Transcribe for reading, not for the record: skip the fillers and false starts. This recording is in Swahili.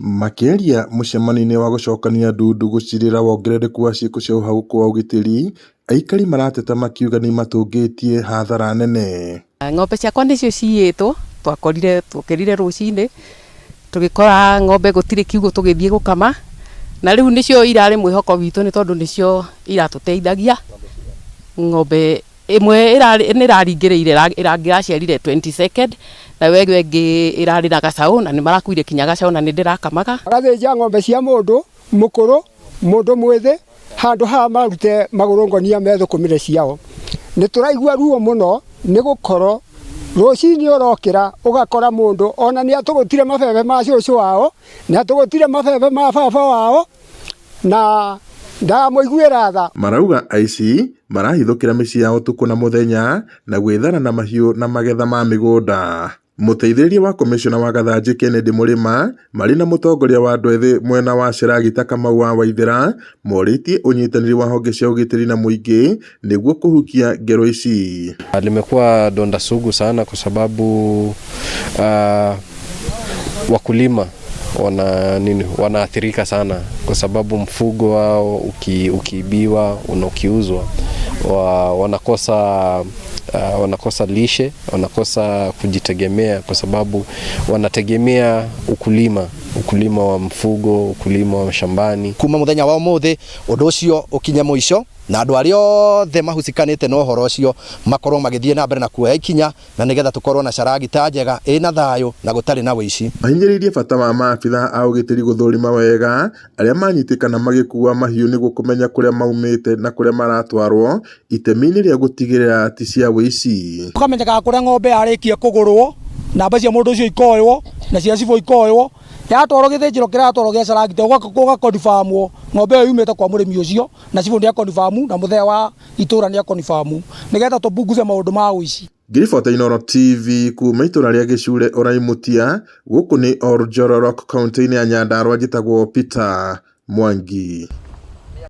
Makiria mucemanio wa gucokania ndundu gucirira wongerereku wa ciiko cia uhauku wa ugitiri, aikari marateta makiuga ni matungitie hathara nene. Ng'ombe ciakwa nicio ciitwo twokirire rucini tugikora ng'ombe gutiri kiugo tugithie gukama, na riu nicio irari mwihoko witu ni tondu nicio iratuteithagia. Ng'ombe imwe niraringiriire iraciarire 22nd na wege wengi irari na gacau na ni marakuire kinya gacau na ni ndirakamaga. Agathĩnja ng'ombe cia mundu mukuru mundu mwithi handu ha marute magurungonia methukumire ciao. Ni turaigua ruo muno ni gukoro rucini urokira ugakora mundu ona ni atugutire mabebe ma cucu wao ni atugutire mabebe ma baba wao na ndamuiguira tha. Marauga aici marahithukira micii yao tuku na muthenya na gwithana na mahiu na magetha ma migunda. Muteithĩrĩria wa komishona wa Gathanji Kennedy Murima marĩ na mutongoria wa andũ ethĩ mwena wa Cheragita Kamau wa Waithĩra morĩtie unyitanĩri wa honge cia ugitiri na muingi nĩguo kuhukia ngero ici. Limekuwa donda sugu sana kwa sababu wakulima wanaathirika sana kwa sababu mfugo wao ukiibiwa ukiuzwa wanakosa lishe, wanakosa kujitegemea kwa sababu wanategemea ukulima wa mfugo, ukulima wa shambani. Kuma muthenya wa umuthi undu ucio ukinye muico na andu ari othe mahusikanite no horo ucio makorwo magithie na mbere na kuoya ikinya na nigetha tukorwo na Cheragita njega ina thayo na gutari na wici. Mahinyĩrĩirie bata wa maabitha a ugitiri guthurima wega aria manyitikana magikuua mahiu niguo kumenya kuria maumite na kuria maratwarwo itemi-inĩ ria gutigirira ati cia wici. Tukamenyeka kuria ng'ombe arikie kugurwo namba cia mundu ucio ikoywo na cia cibũ ikoywo yatwarwo githĩnjĩro kiratwarwo gia Cheragita uga confirmwo ng'ombe iyo yumite kwa murimi ucio na cibũ ndia confirm na muthea wa itura ndia confirm nigetha tubunguze maundu ma wici. Ngiribota Inooro TV kuma itura ria Gicure Oraimutia guku ni Oljororok kaunti-inĩ ya Nyandarua njitagwo Peter Mwangi.